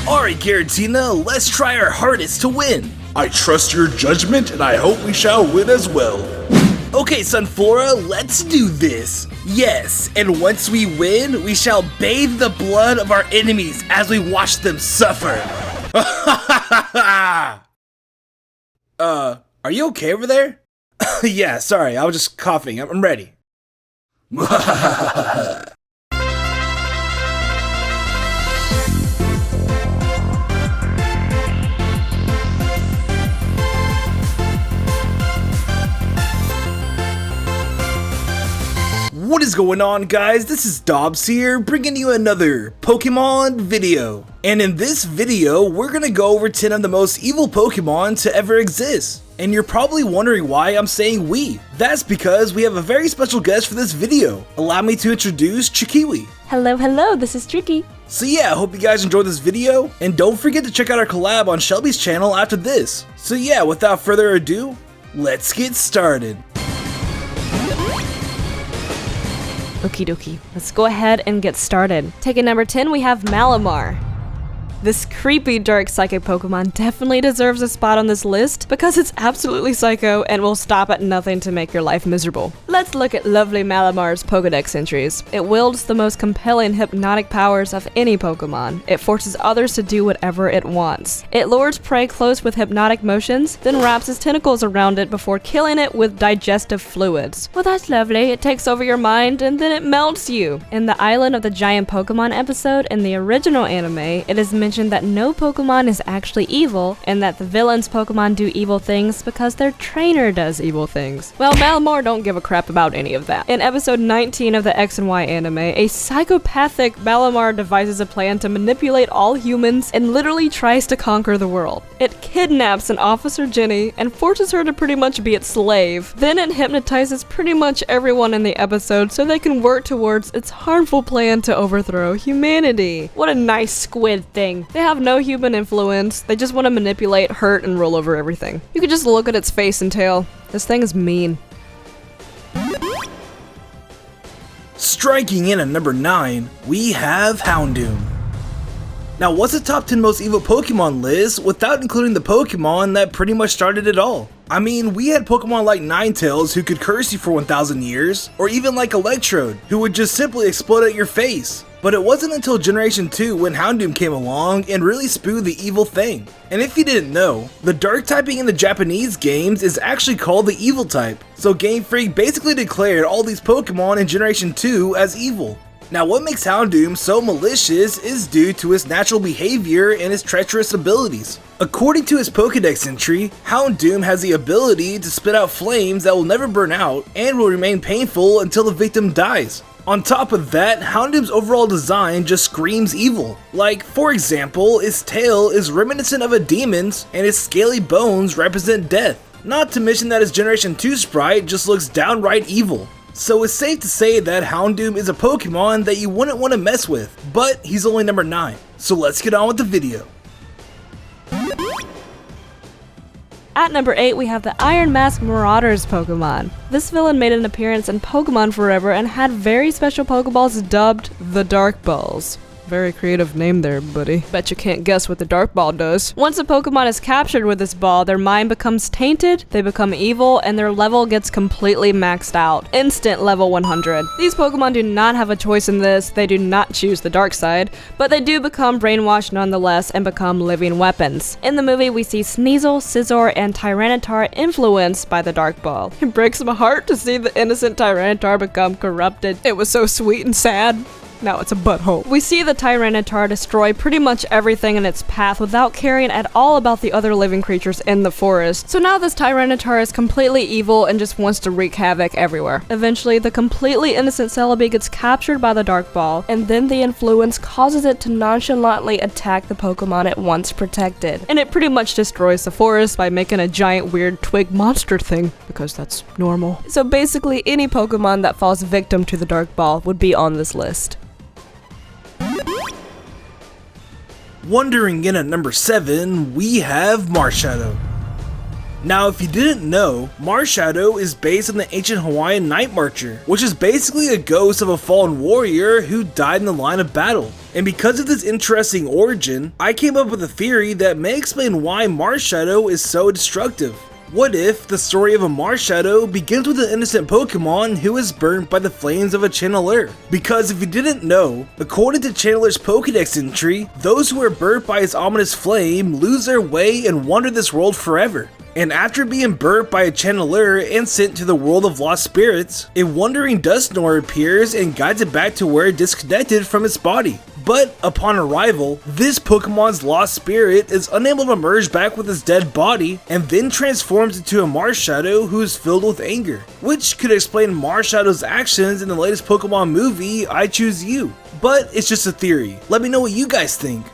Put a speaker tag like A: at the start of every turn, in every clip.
A: Alright Giratina, let's try our hardest to win.
B: I trust your judgment and I hope we shall win as well.
A: Okay Sunflora, let's do this. Yes, and once we win, we shall bathe the blood of our enemies as we watch them suffer. Are you okay over there? Yeah, sorry, I was just coughing. I'm ready. What is going on, guys? This is Dobbs here, bringing you another Pokemon video. And in this video, we're gonna go over 10 of the most evil Pokemon to ever exist. And you're probably wondering why I'm saying we. That's because we have a very special guest for this video. Allow me to introduce Chikiwi.
C: Hello, this is Tricky.
A: So yeah, I hope you guys enjoyed this video, and don't forget to check out our collab on Shelby's channel after this. So yeah, without further ado, let's get started.
C: Okie dokie, let's go ahead and get started. Taking number 10, we have Malamar. This creepy dark psychic Pokemon definitely deserves a spot on this list because it's absolutely psycho and will stop at nothing to make your life miserable. Let's look at lovely Malamar's Pokedex entries. It wields the most compelling hypnotic powers of any Pokemon. It forces others to do whatever it wants. It lures prey close with hypnotic motions, then wraps its tentacles around it before killing it with digestive fluids. Well, that's lovely. It takes over your mind and then it melts you. In the Island of the Giant Pokemon episode in the original anime, it is mentioned that no Pokemon is actually evil, and that the villain's Pokemon do evil things because their trainer does evil things. Well, Malamar don't give a crap about any of that. In episode 19 of the X and Y anime, a psychopathic Malamar devises a plan to manipulate all humans and literally tries to conquer the world. It kidnaps an Officer Jenny and forces her to pretty much be its slave. Then it hypnotizes pretty much everyone in the episode so they can work towards its harmful plan to overthrow humanity. What a nice squid thing. They have no human influence, they just want to manipulate, hurt, and roll over everything. You could just look at its face and tell, this thing is mean.
A: Striking in at number 9, we have Houndoom. Now what's the top 10 most evil Pokemon list without including the Pokemon that pretty much started it all? I mean, we had Pokemon like Ninetales who could curse you for 1,000 years, or even like Electrode, who would just simply explode at your face. But it wasn't until Generation 2 when Houndoom came along and really spewed the evil thing. And if you didn't know, the dark typing in the Japanese games is actually called the evil type. So Game Freak basically declared all these Pokemon in Generation 2 as evil. Now what makes Houndoom so malicious is due to his natural behavior and his treacherous abilities. According to his Pokedex entry, Houndoom has the ability to spit out flames that will never burn out and will remain painful until the victim dies. On top of that, Houndoom's overall design just screams evil. Like, for example, its tail is reminiscent of a demon's and its scaly bones represent death. Not to mention that his Generation 2 sprite just looks downright evil. So it's safe to say that Houndoom is a Pokemon that you wouldn't want to mess with, but he's only number 9. So let's get on with the video.
C: At number 8, we have the Iron Mask Marauders Pokemon. This villain made an appearance in Pokemon Forever and had very special Pokeballs dubbed the Dark Balls. Very creative name there, buddy. Bet you can't guess what the Dark Ball does. Once a Pokemon is captured with this ball, their mind becomes tainted, they become evil, and their level gets completely maxed out. Instant level 100. These Pokemon do not have a choice in this, they do not choose the dark side, but they do become brainwashed nonetheless and become living weapons. In the movie, we see Sneasel, Scizor, and Tyranitar influenced by the Dark Ball. It breaks my heart to see the innocent Tyranitar become corrupted. It was so sweet and sad. Now it's a butthole. We see the Tyranitar destroy pretty much everything in its path without caring at all about the other living creatures in the forest. So now this Tyranitar is completely evil and just wants to wreak havoc everywhere. Eventually, the completely innocent Celebi gets captured by the Dark Ball, and then the influence causes it to nonchalantly attack the Pokemon it once protected. And it pretty much destroys the forest by making a giant weird twig monster thing, because that's normal. So basically, any Pokemon that falls victim to the Dark Ball would be on this list.
A: Wandering in at number 7, we have Marshadow. Now, if you didn't know, Marshadow is based on the ancient Hawaiian Night Marcher, which is basically a ghost of a fallen warrior who died in the line of battle. And because of this interesting origin, I came up with a theory that may explain why Marshadow is so destructive. What if the story of a Marshadow begins with an innocent Pokemon who is burnt by the flames of a channeler? Because if you didn't know, according to Channeler's Pokédex entry, those who are burnt by his ominous flame lose their way and wander this world forever. And after being burnt by a channeler and sent to the world of lost spirits, a wandering Dusknoir appears and guides it back to where it disconnected from its body. But upon arrival, this Pokemon's lost spirit is unable to merge back with its dead body and then transforms into a Marshadow who is filled with anger, which could explain Marshadow's actions in the latest Pokemon movie, I Choose You. But it's just a theory. Let me know what you guys think.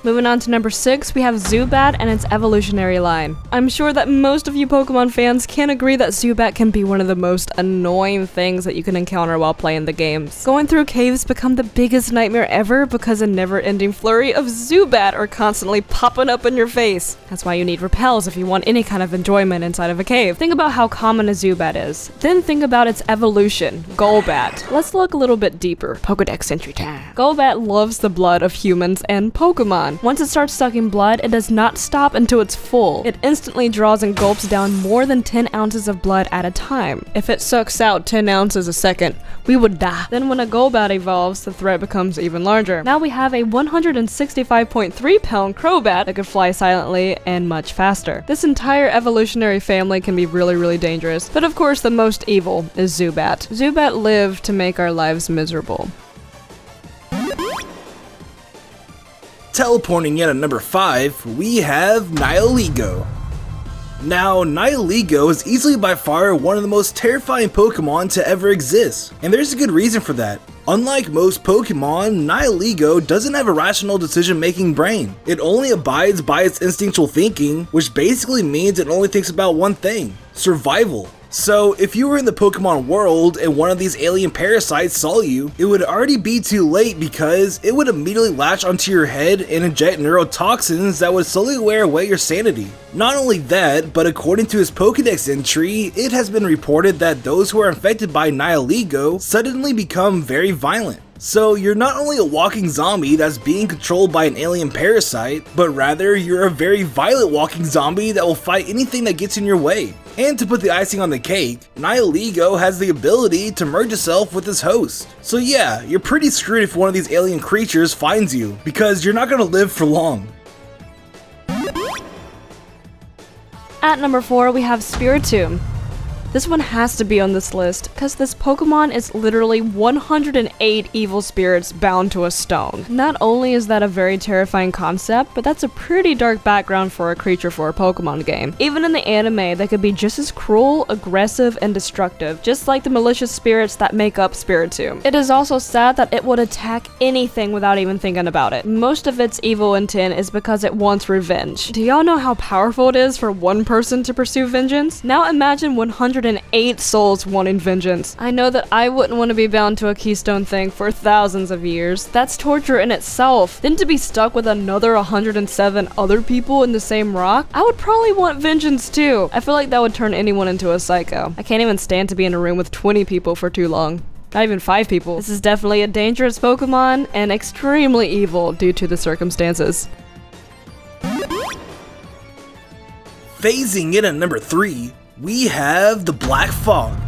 C: Moving on to number 6, we have Zubat and its evolutionary line. I'm sure that most of you Pokemon fans can agree that Zubat can be one of the most annoying things that you can encounter while playing the games. Going through caves become the biggest nightmare ever because a never-ending flurry of Zubat are constantly popping up in your face. That's why you need repels if you want any kind of enjoyment inside of a cave. Think about how common a Zubat is. Then think about its evolution, Golbat. Let's look a little bit deeper. Pokédex entry time. Golbat loves the blood of humans and Pokemon. Once it starts sucking blood, it does not stop until it's full. It instantly draws and gulps down more than 10 ounces of blood at a time. If it sucks out 10 ounces a second, we would die. Then when a Golbat evolves, the threat becomes even larger. Now we have a 165.3 pound Crobat that could fly silently and much faster. This entire evolutionary family can be really dangerous, but of course the most evil is Zubat. Zubat lived to make our lives miserable.
A: Teleporting in at number 5, we have Nihilego. Now, Nihilego is easily by far one of the most terrifying Pokemon to ever exist, and there's a good reason for that. Unlike most Pokemon, Nihilego doesn't have a rational decision-making brain. It only abides by its instinctual thinking, which basically means it only thinks about one thing: survival. So, if you were in the Pokemon world and one of these alien parasites saw you, it would already be too late because it would immediately latch onto your head and inject neurotoxins that would slowly wear away your sanity. Not only that, but according to his Pokédex entry, it has been reported that those who are infected by Nihilego suddenly become very violent. So you're not only a walking zombie that's being controlled by an alien parasite, but rather you're a very violent walking zombie that will fight anything that gets in your way. And to put the icing on the cake, Nihilego has the ability to merge itself with its host. So yeah, you're pretty screwed if one of these alien creatures finds you, because you're not gonna live for long.
C: At number 4, we have Spiritomb. This one has to be on this list, because this Pokemon is literally 108 evil spirits bound to a stone. Not only is that a very terrifying concept, but that's a pretty dark background for a creature for a Pokemon game. Even in the anime, they could be just as cruel, aggressive, and destructive, just like the malicious spirits that make up Spiritomb. It is also sad that it would attack anything without even thinking about it. Most of its evil intent is because it wants revenge. Do y'all know how powerful it is for one person to pursue vengeance? Now imagine 108 souls wanting vengeance. I know that I wouldn't want to be bound to a keystone thing for thousands of years. That's torture in itself. Then to be stuck with another 107 other people in the same rock, I would probably want vengeance too. I feel like that would turn anyone into a psycho. I can't even stand to be in a room with 20 people for too long. Not even 5 people. This is definitely a dangerous Pokemon and extremely evil due to the circumstances.
A: Phasing in at number 3, we have the Black Fog.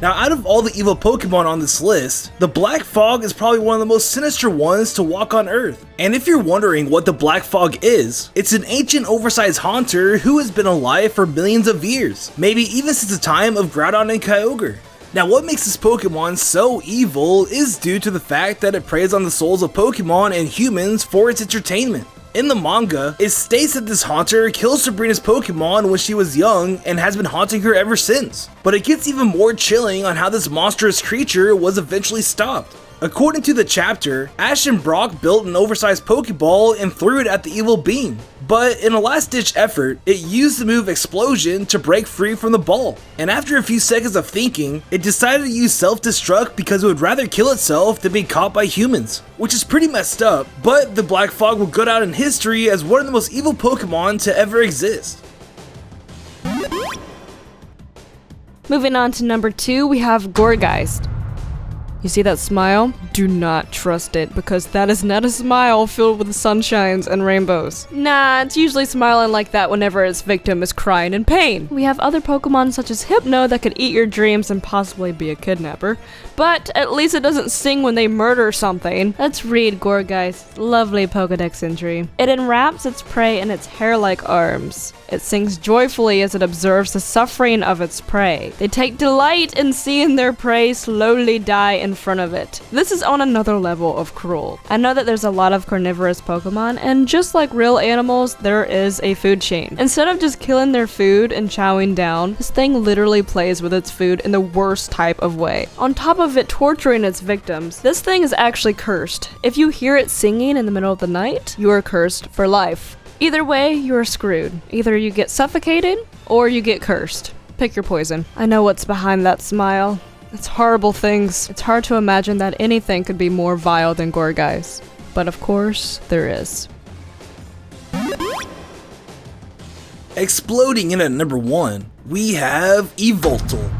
A: Now, out of all the evil Pokemon on this list, the Black Fog is probably one of the most sinister ones to walk on Earth. And if you're wondering what the Black Fog is, it's an ancient oversized haunter who has been alive for millions of years, maybe even since the time of Groudon and Kyogre. Now, what makes this Pokemon so evil is due to the fact that it preys on the souls of Pokemon and humans for its entertainment. In the manga, it states that this haunter killed Sabrina's Pokemon when she was young and has been haunting her ever since. But it gets even more chilling on how this monstrous creature was eventually stopped. According to the chapter, Ash and Brock built an oversized Pokeball and threw it at the evil beam. But in a last-ditch effort, it used the move Explosion to break free from the ball. And after a few seconds of thinking, it decided to use self-destruct because it would rather kill itself than be caught by humans. Which is pretty messed up, but the Black Fog will go down in history as one of the most evil Pokemon to ever exist.
C: Moving on to number 2, we have Gourgeist. You see that smile? Do not trust it, because that is not a smile filled with sunshines and rainbows. Nah, it's usually smiling like that whenever its victim is crying in pain. We have other Pokemon such as Hypno that could eat your dreams and possibly be a kidnapper, but at least it doesn't sing when they murder something. Let's read Gourgeist's lovely Pokedex entry. It enwraps its prey in its hair-like arms. It sings joyfully as it observes the suffering of its prey. They take delight in seeing their prey slowly die in front of it. This is on another level of cruel. I know that there's a lot of carnivorous Pokemon, and just like real animals, there is a food chain. Instead of just killing their food and chowing down, this thing literally plays with its food in the worst type of way. On top of it torturing its victims, this thing is actually cursed. If you hear it singing in the middle of the night, you are cursed for life. Either way, you're screwed. Either you get suffocated, or you get cursed. Pick your poison. I know what's behind that smile. It's horrible things. It's hard to imagine that anything could be more vile than Gourgeist. But of course, there is.
A: Exploding in at number 1, we have Yveltal.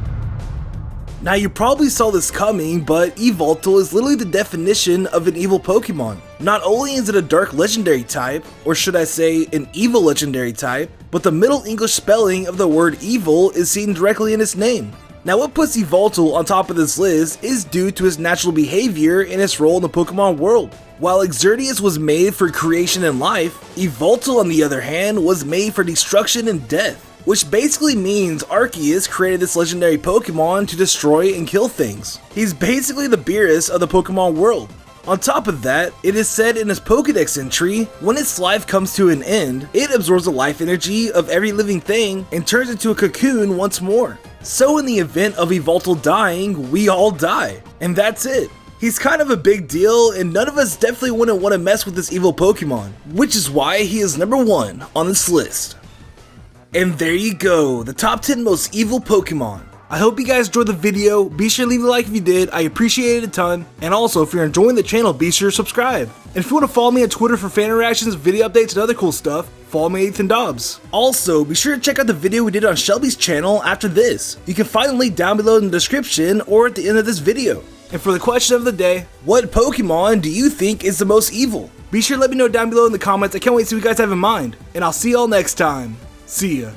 A: Now you probably saw this coming, but Yveltal is literally the definition of an evil Pokemon. Not only is it a dark legendary type, or should I say an evil legendary type, but the Middle English spelling of the word evil is seen directly in its name. Now what puts Yveltal on top of this list is due to its natural behavior and its role in the Pokemon world. While Exerdius was made for creation and life, Yveltal on the other hand was made for destruction and death. Which basically means Arceus created this legendary Pokemon to destroy and kill things. He's basically the Beerus of the Pokemon world. On top of that, it is said in his Pokedex entry, when its life comes to an end, it absorbs the life energy of every living thing and turns into a cocoon once more. So in the event of Yveltal dying, we all die. And that's it. He's kind of a big deal, and none of us definitely wouldn't want to mess with this evil Pokemon, which is why he is number 1 on this list. And there you go, the top 10 most evil Pokemon. I hope you guys enjoyed the video. Be sure to leave a like if you did, I appreciate it a ton. And also, if you're enjoying the channel, be sure to subscribe. And if you want to follow me on Twitter for fan interactions, video updates, and other cool stuff, follow me at Ethan Dobbs. Also, be sure to check out the video we did on Shelby's channel after this. You can find the link down below in the description or at the end of this video. And for the question of the day, what Pokemon do you think is the most evil? Be sure to let me know down below in the comments. I can't wait to see what you guys have in mind. And I'll see y'all next time. See ya.